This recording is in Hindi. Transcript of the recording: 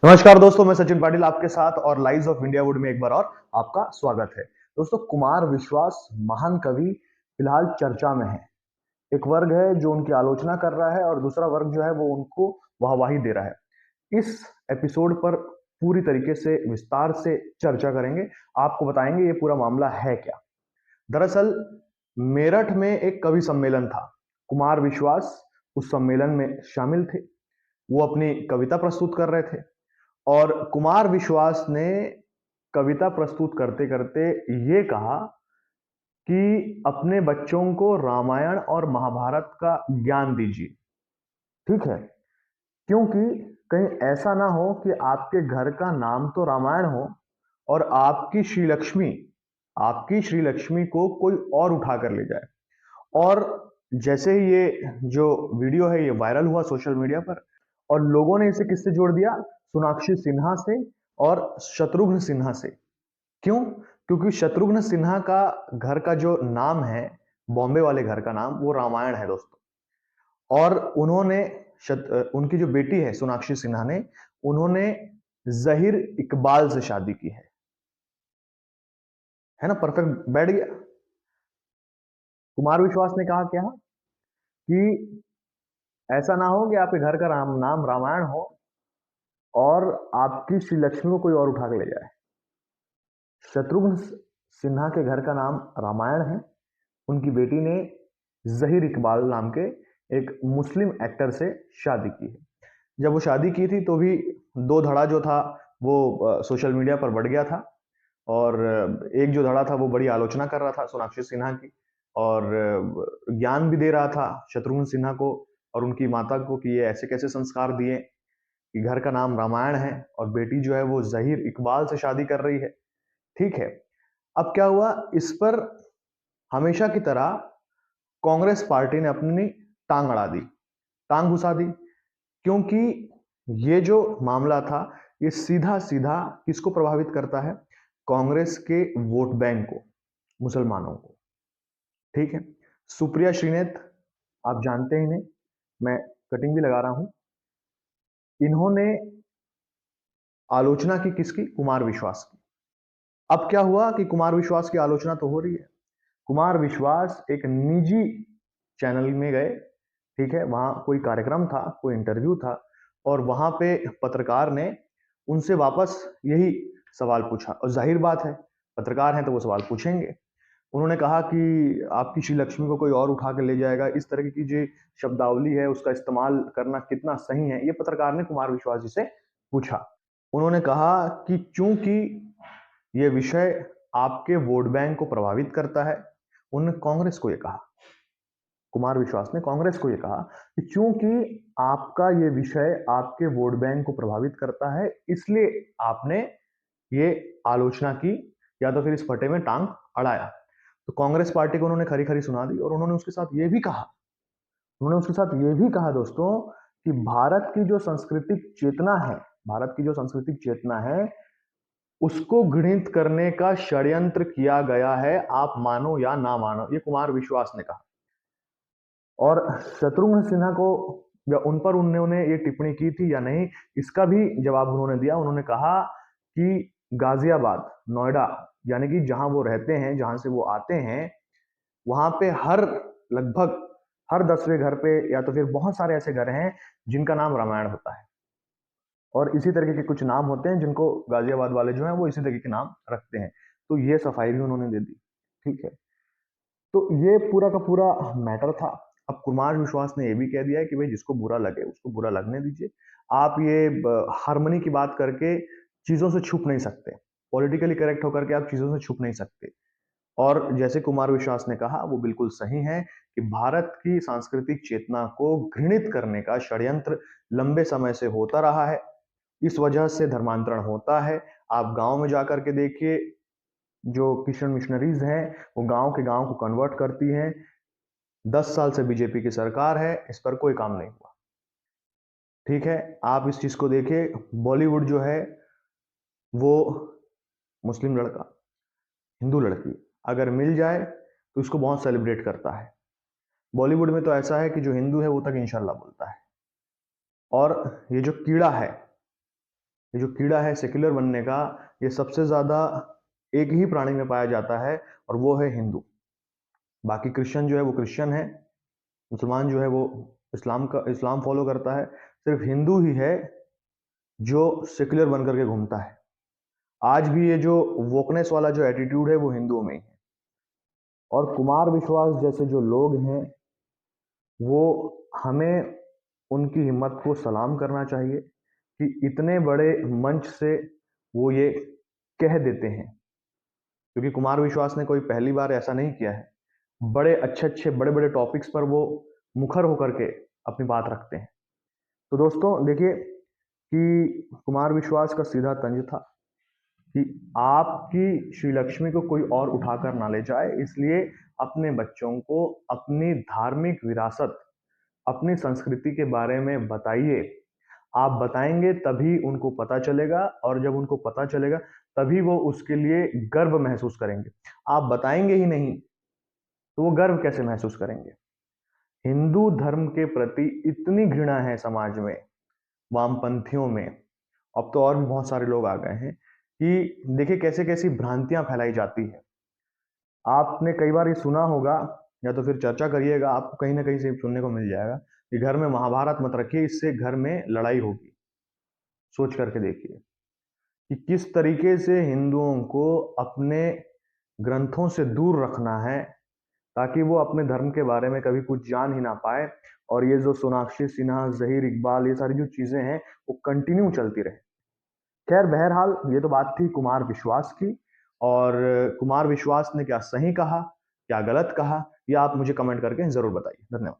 नमस्कार दोस्तों, मैं सचिन पाटिल आपके साथ और लाइव्स ऑफ इंडिया वुड में एक बार और आपका स्वागत है। दोस्तों, कुमार विश्वास महान कवि फिलहाल चर्चा में है। एक वर्ग है जो उनकी आलोचना कर रहा है और दूसरा वर्ग जो है वो उनको वाहवाही दे रहा है। इस एपिसोड पर पूरी तरीके से विस्तार से चर्चा करेंगे। आपको बताएंगे ये पूरा मामला है क्या। दरअसल मेरठ में एक कवि सम्मेलन था। कुमार विश्वास उस सम्मेलन में शामिल थे। वो अपनी कविता प्रस्तुत कर रहे थे और कुमार विश्वास ने कविता प्रस्तुत करते करते ये कहा कि अपने बच्चों को रामायण और महाभारत का ज्ञान दीजिए। ठीक है, क्योंकि कहीं ऐसा ना हो कि आपके घर का नाम तो रामायण हो और आपकी श्री लक्ष्मी को कोई और उठा कर ले जाए। और जैसे ही ये जो वीडियो है ये वायरल हुआ सोशल मीडिया पर और लोगों ने इसे किससे जोड़ दिया? सोनाक्षी सिन्हा से और शत्रुघ्न सिन्हा से। क्यों? क्योंकि शत्रुघ्न सिन्हा का घर का जो नाम है, बॉम्बे वाले घर का नाम, वो रामायण है दोस्तों। और उनकी जो बेटी है सोनाक्षी सिन्हा ने, उन्होंने जहीर इकबाल से शादी की है ना। परफेक्ट बैठ गया। कुमार विश्वास ने कहा क्या कि ऐसा ना हो कि आपके घर का नाम रामायण हो और आपकी श्री लक्ष्मी को कोई और उठा के ले जाए। शत्रुघ्न सिन्हा के घर का नाम रामायण है। उनकी बेटी ने जहीर इकबाल नाम के एक मुस्लिम एक्टर से शादी की है। जब वो शादी की थी तो भी दो धड़ा जो था वो सोशल मीडिया पर बढ़ गया था। और एक जो धड़ा था वो बड़ी आलोचना कर रहा था सोनाक्षी सिन्हा की और ज्ञान भी दे रहा था शत्रुघ्न सिन्हा को और उनकी माता को कि ये ऐसे कैसे संस्कार दिए कि घर का नाम रामायण है और बेटी जो है वो जहीर इकबाल से शादी कर रही है। ठीक है, अब क्या हुआ? इस पर हमेशा की तरह कांग्रेस पार्टी ने अपनी टांग अड़ा दी, टांग घुसा दी। क्योंकि ये जो मामला था ये सीधा सीधा किसको प्रभावित करता है? कांग्रेस के वोट बैंक को, मुसलमानों को। ठीक है, सुप्रिया श्रीनेत, आप जानते हैं इन्हें, मैं कटिंग भी लगा रहा हूं। इन्होंने आलोचना की किसकी? कुमार विश्वास की। अब क्या हुआ कि कुमार विश्वास की आलोचना तो हो रही है। कुमार विश्वास एक निजी चैनल में गए। ठीक है, वहां कोई कार्यक्रम था, कोई इंटरव्यू था और वहां पे पत्रकार ने उनसे वापस यही सवाल पूछा। और जाहिर बात है, पत्रकार हैं तो वो सवाल पूछेंगे। उन्होंने कहा कि आपकी श्री लक्ष्मी को कोई और उठा के ले जाएगा, इस तरह की जो शब्दावली है उसका इस्तेमाल करना कितना सही है, ये पत्रकार ने कुमार विश्वास जी से पूछा। उन्होंने कहा कि चूंकि ये विषय आपके वोट बैंक को प्रभावित करता है, उन्होंने कांग्रेस को ये कहा, कुमार विश्वास ने कांग्रेस को ये कहा कि चूंकि आपका ये विषय आपके वोट बैंक को प्रभावित करता है, इसलिए आपने ये आलोचना की या तो फिर इस फटे में टांग अड़ाया। तो कांग्रेस पार्टी को उन्होंने खरी खरी सुना दी और उन्होंने उसके साथ ये भी कहा, दोस्तों, कि भारत की जो सांस्कृतिक चेतना है, उसको घृणित करने का षड्यंत्र किया गया है, आप मानो या ना मानो, ये कुमार विश्वास ने कहा। और शत्रुघ्न सिन्हा को या उन पर उन्होंने ये टिप्पणी की थी या नहीं, इसका भी जवाब उन्होंने दिया। उन्होंने कहा कि गाजियाबाद, नोएडा, यानी कि जहां वो रहते हैं, जहां से वो आते हैं, वहां पे लगभग हर 10वें घर पे या तो फिर बहुत सारे ऐसे घर हैं जिनका नाम रामायण होता है। और इसी तरीके के कुछ नाम होते हैं जिनको गाजियाबाद वाले जो हैं वो इसी तरीके के नाम रखते हैं। तो ये सफाई भी उन्होंने दे दी। ठीक है, तो ये पूरा का पूरा मैटर था। अब कुमार विश्वास ने ये भी कह दिया है कि भाई जिसको बुरा लगे उसको बुरा लगने दीजिए। आप ये हारमोनी की बात करके चीजों से छुप नहीं सकते, पॉलिटिकली करेक्ट होकर के आप चीजों से छुप नहीं सकते। और जैसे कुमार विश्वास ने कहा वो बिल्कुल सही है कि भारत की सांस्कृतिक चेतना को घृणित करने का षड्यंत्र लंबे समय से होता रहा है। इस वजह से धर्मांतरण होता है। आप गांव में जाकर के देखिए, जो क्रिश्चियन मिशनरीज हैं वो गांव के गांव को कन्वर्ट करती हैं। 10 साल से बीजेपी की सरकार है, इस पर कोई काम नहीं हुआ। ठीक है, आप इस चीज को देखिए, बॉलीवुड जो है वो मुस्लिम लड़का, हिंदू लड़की अगर मिल जाए तो इसको बहुत सेलिब्रेट करता है। बॉलीवुड में तो ऐसा है कि जो हिंदू है वो तक इंशाल्लाह बोलता है। और ये जो कीड़ा है ये जो कीड़ा है सेक्युलर बनने का, ये सबसे ज्यादा एक ही प्राणी में पाया जाता है और वो है हिंदू। बाकी क्रिश्चियन जो है वो क्रिश्चियन है, मुसलमान जो है वो इस्लाम फॉलो करता है। सिर्फ हिंदू ही है जो सेक्युलर बन करके घूमता है। आज भी ये जो वोकनेस वाला जो एटीट्यूड है वो हिंदुओं में ही है। और कुमार विश्वास जैसे जो लोग हैं, वो हमें उनकी हिम्मत को सलाम करना चाहिए कि इतने बड़े मंच से वो ये कह देते हैं, क्योंकि कुमार विश्वास ने कोई पहली बार ऐसा नहीं किया है। बड़े अच्छे अच्छे बड़े बड़े टॉपिक्स पर वो मुखर होकर के अपनी बात रखते हैं। तो दोस्तों देखिए कि कुमार विश्वास का सीधा तंज था कि आपकी श्री लक्ष्मी को कोई और उठाकर ना ले जाए, इसलिए अपने बच्चों को अपनी धार्मिक विरासत, अपनी संस्कृति के बारे में बताइए। आप बताएंगे तभी उनको पता चलेगा, और जब उनको पता चलेगा तभी वो उसके लिए गर्व महसूस करेंगे। आप बताएंगे ही नहीं तो वो गर्व कैसे महसूस करेंगे। हिंदू धर्म के प्रति इतनी घृणा है समाज में, वामपंथियों में, अब तो और भी बहुत सारे लोग आ गए हैं, कि देखिए कैसे कैसी भ्रांतियां फैलाई जाती है। आपने कई बार ये सुना होगा, या तो फिर चर्चा करिएगा, आपको कहीं ना कहीं से सुनने को मिल जाएगा कि घर में महाभारत मत रखिए, इससे घर में लड़ाई होगी। सोच करके देखिए कि किस तरीके से हिंदुओं को अपने ग्रंथों से दूर रखना है, ताकि वो अपने धर्म के बारे में कभी कुछ जान ही ना पाए। और ये जो सोनाक्षी सिन्हा, जहीर इकबाल, ये सारी जो चीजें हैं वो कंटिन्यू चलती रहे। खैर बहरहाल ये तो बात थी कुमार विश्वास की, और कुमार विश्वास ने क्या सही कहा, क्या गलत कहा, ये आप मुझे कमेंट करके जरूर बताइए। धन्यवाद।